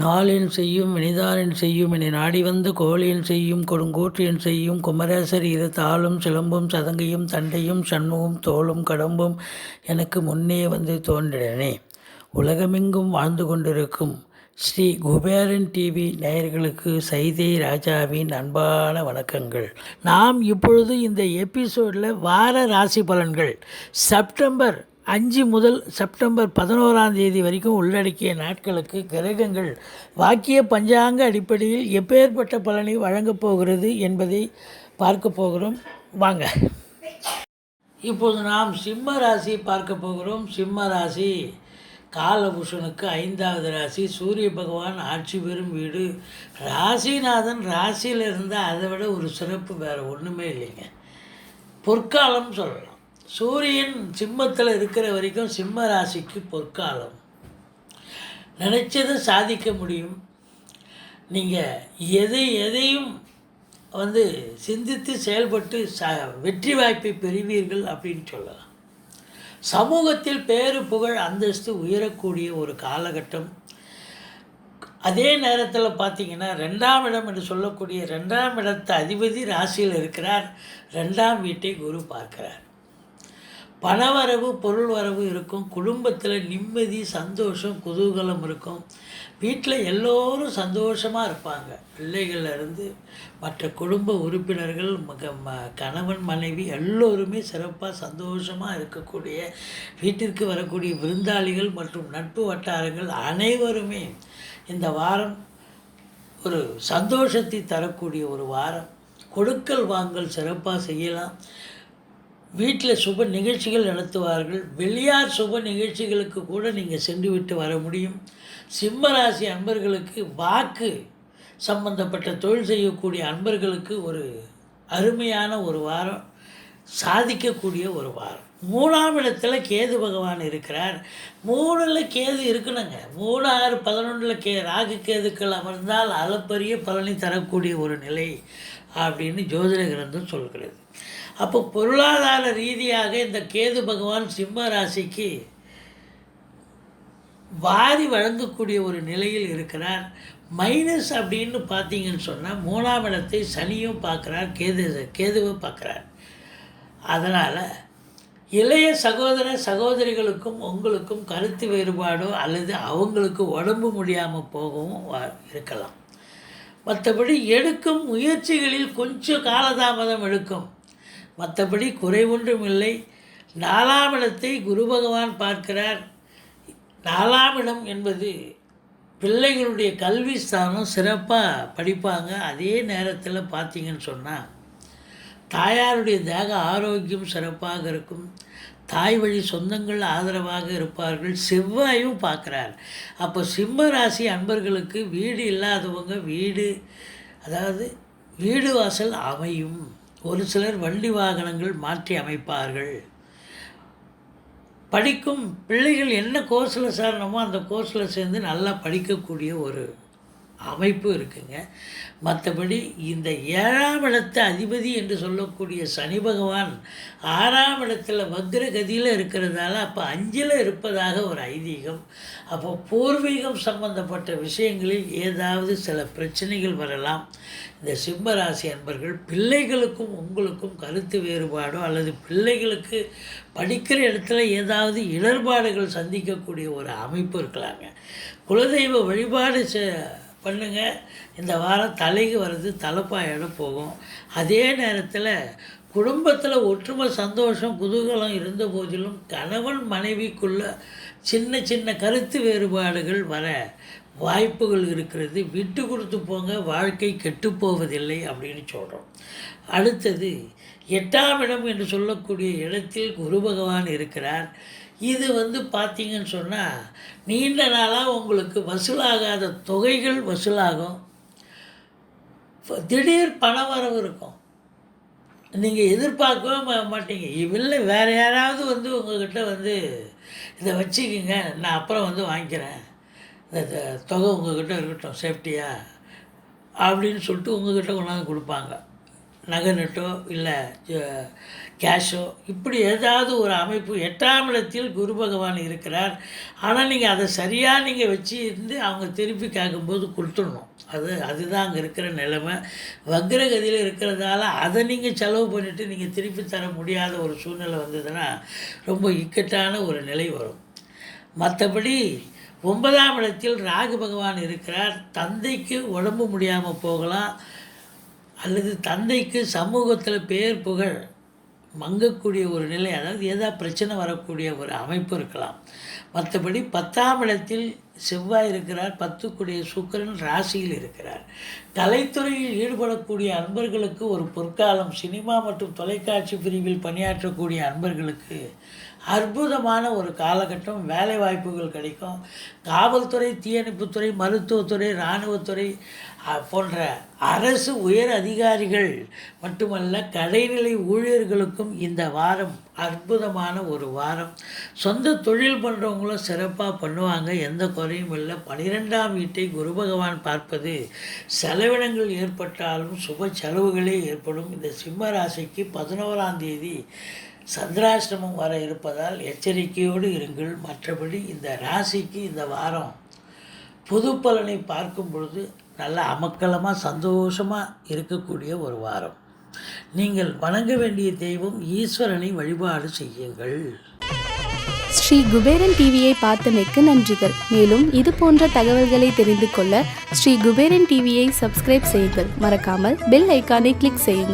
நாளின் செய்யும் வினிதானின் செய்யும் என நாடி வந்த கோழியின் செய்யும் கொடுங்கூற்றியன் செய்யும் குமரேசர் இரு தாளும் சிலம்பும் சதங்கையும் தண்டையும் சண்முகம் தோளும் கடம்பும் எனக்கு முன்னே வந்து தோன்றினே. உலகமெங்கும் வாழ்ந்து கொண்டிருக்கும் ஸ்ரீ குபேரன் டிவி நேயர்களுக்கு சைதை ராஜாவின் அன்பான வணக்கங்கள். நாம் இப்பொழுது இந்த எபிசோடில் வார ராசி பலன்கள் செப்டம்பர் 5 முதல் செப்டம்பர் 11 வரைக்கும் உள்ளடக்கிய நாட்களுக்கு கிரகங்கள் வாக்கிய பஞ்சாங்க அடிப்படையில் எப்பேற்பட்ட பலனை வழங்கப் போகிறது என்பதை பார்க்க போகிறோம். வாங்க, இப்போது நாம் சிம்ம ராசி பார்க்க போகிறோம். சிம்ம ராசி காலபுருஷனுக்கு 5வது ராசி. சூரிய பகவான் ஆட்சி பெறும் வீடு. ராசிநாதன் ராசியில் இருந்தால் அதை விட ஒரு சிறப்பு வேறு ஒன்றுமே இல்லைங்க. பொற்காலம் சொல்லலாம். சூரியன் சிம்மத்தில் இருக்கிற வரைக்கும் சிம்ம ராசிக்கு பொற்காலம். நினச்சதை சாதிக்க முடியும். நீங்கள் எதையும் சிந்தித்து செயல்பட்டு வெற்றி வாய்ப்பை பெறுவீர்கள் அப்படின்னு சொல்லலாம். சமூகத்தில் பேரு புகழ் அந்தஸ்து உயரக்கூடிய ஒரு காலகட்டம். அதே நேரத்தில் பார்த்திங்கன்னா 2ஆம் இடம் என்று சொல்லக்கூடிய 2ஆம் இடத்து அதிபதி ராசியில் இருக்கிறார். 2ஆம் வீட்டை குரு பார்க்கிறார். பணவரவு பொருள் வரவு இருக்கும். குடும்பத்தில் நிம்மதி சந்தோஷம் குதூகலம் இருக்கும். வீட்டில் எல்லோரும் சந்தோஷமாக இருப்பாங்க. பிள்ளைகள்லேருந்து மற்ற குடும்ப உறுப்பினர்கள் கணவன் மனைவி எல்லோருமே சிறப்பாக சந்தோஷமாக இருக்கக்கூடிய, வீட்டிற்கு வரக்கூடிய விருந்தாளிகள் மற்றும் நட்பு வட்டாரங்கள் அனைவருமே இந்த வாரம் ஒரு சந்தோஷத்தை தரக்கூடிய ஒரு வாரம். கொடுக்கல் வாங்கல் சிறப்பாக செய்யலாம். வீட்டில் சுப நிகழ்ச்சிகள் நடத்துவார்கள். வெளியார் சுப நிகழ்ச்சிகளுக்கு கூட நீங்கள் சென்று விட்டு வர முடியும். சிம்மராசி அன்பர்களுக்கு வாக்கு சம்பந்தப்பட்ட தொழில் செய்யக்கூடிய அன்பர்களுக்கு ஒரு அருமையான ஒரு வாரம், சாதிக்கக்கூடிய ஒரு வாரம். 3ஆம் இடத்துல கேது பகவான் இருக்கிறார். 3ல் கேது இருக்கணுங்க. 3, 6, 11 ராகு கேதுக்கள் அமர்ந்தால் அளப்பரிய பலனை தரக்கூடிய ஒரு நிலை அப்படின்னு ஜோதிட கிரந்தம் சொல்கிறது. அப்போ பொருளாதார ரீதியாக இந்த கேது பகவான் சிம்ம ராசிக்கு வாரி வழங்கக்கூடிய ஒரு நிலையில் இருக்கிறார். மைனஸ் அப்படின்னு பார்த்தீங்கன்னு சொன்னால் 3ஆம் இடத்தை சனியும் பார்க்குறார், கேதுவை பார்க்குறார். அதனால் இளைய சகோதர சகோதரிகளுக்கும் உங்களுக்கும் கருத்து வேறுபாடோ அல்லது அவங்களுக்கு உடம்பு முடியாமல் போகவும் இருக்கலாம். மற்றபடி எடுக்கும் முயற்சிகளில் கொஞ்சம் காலதாமதம் எடுக்கும். மற்றபடி குறைவொன்றும் இல்லை. 4ஆம் இடத்தை குரு பகவான் பார்க்கிறார். 4ஆம் இடம் என்பது பிள்ளைகளுடைய கல்வி ஸ்தானம். சிறப்பாக படிப்பாங்க. அதே நேரத்தில் பார்த்திங்கன்னு சொன்னால் தாயாருடைய தேக ஆரோக்கியம் சிறப்பாக இருக்கும். தாய் வழி சொந்தங்கள் ஆதரவாக இருப்பார்கள். செவ்வாயும் பார்க்குறார். அப்போ சிம்ம ராசி அன்பர்களுக்கு வீடு இல்லாதவங்க வீடு வாசல் அமையும். ஒரு சிலர் வண்டி வாகனங்கள் மாற்றி அமைப்பார்கள். படிக்கும் பிள்ளைகள் என்ன கோர்ஸில் சேரணுமோ அந்த கோர்ஸில் சேர்ந்து நல்லா படிக்கக்கூடிய ஒரு அமைப்பு இருக்குங்க. மற்றபடி இந்த 7ஆம் இடத்து அதிபதி என்று சொல்லக்கூடிய சனி பகவான் 6ஆம் இடத்துல வக்ரகதியில் இருக்கிறதால அப்போ 5ல் இருப்பதாக ஒரு ஐதீகம். அப்போ பூர்வீகம் சம்பந்தப்பட்ட விஷயங்களில் ஏதாவது சில பிரச்சனைகள் வரலாம். இந்த சிம்ம ராசி அன்பர்கள் பிள்ளைகளுக்கும் உங்களுக்கும் கருத்து வேறுபாடோ அல்லது பிள்ளைகளுக்கு படிக்கிற இடத்துல ஏதாவது இடர்பாடுகள் சந்திக்கக்கூடிய ஒரு அமைப்பு இருக்கலாங்க. குலதெய்வ வழிபாடு பண்ணுங்கள். இந்த வாரம் தலைக்கு வர்றது தலைப்பாயோட போகும். அதே நேரத்தில் குடும்பத்தில் ஒற்றுமை சந்தோஷம் குதூகலம் இருந்த போதிலும் கணவன் மனைவிக்குள்ள சின்ன சின்ன கருத்து வேறுபாடுகள் வர வாய்ப்புகள் இருக்கிறது. விட்டு கொடுத்து போங்க, வாழ்க்கை கெட்டுப்போவதில்லை அப்படின்னு சொல்கிறோம். அடுத்தது 8ஆம் இடம் என்று சொல்லக்கூடிய இடத்தில் குரு பகவான் இருக்கிறார். இது பார்த்திங்கன்னு சொன்னால் நீண்ட நாளாக உங்களுக்கு வசூலாகாத தொகைகள் வசூலாகும். திடீர் பணவரவு இருக்கும். நீங்கள் எதிர்பார்க்கவே மாட்டீங்க. இல்லை வேறு யாராவது உங்கள்கிட்ட இதை வச்சுக்கிங்க, நான் அப்புறம் வாங்கிக்கிறேன், இந்த தொகை உங்கள்கிட்ட இருக்கட்டும் சேஃப்டியாக அப்படின்னு சொல்லிட்டு உங்கள்கிட்ட கொண்டாந்து கொடுப்பாங்க. நகை நட்டோ இல்லை கேஷோ இப்படி ஏதாவது ஒரு அமைப்பு 8ஆம் இடத்தில் குரு பகவான் இருக்கிறார். ஆனால் நீங்கள் அதை சரியாக நீங்கள் வச்சு இருந்து அவங்க திருப்பி கேட்கும்போது கொடுத்துடணும். அதுதான் அங்கே இருக்கிற நிலைமை. வக்ரகதியில் இருக்கிறதால அதை நீங்கள் செலவு பண்ணிவிட்டு நீங்கள் திருப்பி தர முடியாத ஒரு சூழ்நிலை வந்ததுன்னா ரொம்ப இக்கட்டான ஒரு நிலை வரும். மற்றபடி 9ஆம் இடத்தில் ராகு பகவான் இருக்கிறார். தந்தைக்கு உடம்பு முடியாமல் போகலாம், அல்லது தந்தைக்கு சமூகத்தில் பேர் புகழ் மங்கக்கூடிய ஒரு நிலை, அதாவது ஏதாவது பிரச்சனை வரக்கூடிய ஒரு அமைப்பு இருக்கலாம். மற்றபடி 10ஆம் இடத்தில் செவ்வாய் இருக்கிறார். 10க்குடைய சுக்கிரன் ராசியில் இருக்கிறார். கலைத்துறையில் ஈடுபடக்கூடிய அன்பர்களுக்கு ஒரு பொற்காலம். சினிமா மற்றும் தொலைக்காட்சி பிரிவில் பணியாற்றக்கூடிய அன்பர்களுக்கு அற்புதமான ஒரு காலகட்டம். வேலை வாய்ப்புகள் கிடைக்கும். காவல்துறை, தீயணைப்புத்துறை, மருத்துவத்துறை, இராணுவத்துறை போன்ற அரசு உயர் அதிகாரிகள் மட்டுமல்ல, கடைநிலை ஊழியர்களுக்கும் இந்த வாரம் அற்புதமான ஒரு வாரம். சொந்த தொழில் பண்ணுறவங்களும் சிறப்பாக பண்ணுவாங்க, எந்த குறையும் இல்லை. 12ஆம் வீட்டை குரு பகவான் பார்ப்பது செலவினங்கள் ஏற்பட்டாலும் சுப செலவுகளே ஏற்படும். இந்த சிம்ம ராசிக்கு 11ஆம் தேதி சந்திராஷ்டமம் வர இருப்பதால் எச்சரிக்கையோடு இருங்கள். மற்றபடி இந்த ராசிக்கு இந்த வாரம் பொது பலனை பார்க்கும் பொழுது நல்ல அமக்கலமாக சந்தோஷமாக இருக்கக்கூடிய ஒரு வாரம். நீங்கள் வணங்க வேண்டிய தெய்வம் ஈஸ்வரனை வழிபாடு செய்யுங்கள். ஸ்ரீ குபேரன் டிவியை பார்த்தமைக்கு நன்றிகள். மேலும் இது போன்ற தகவல்களை தெரிந்து கொள்ள ஸ்ரீ குபேரன் டிவியை சப்ஸ்கிரைப் செய்யுங்கள். மறக்காமல் பெல் ஐக்கானை கிளிக் செய்யுங்கள்.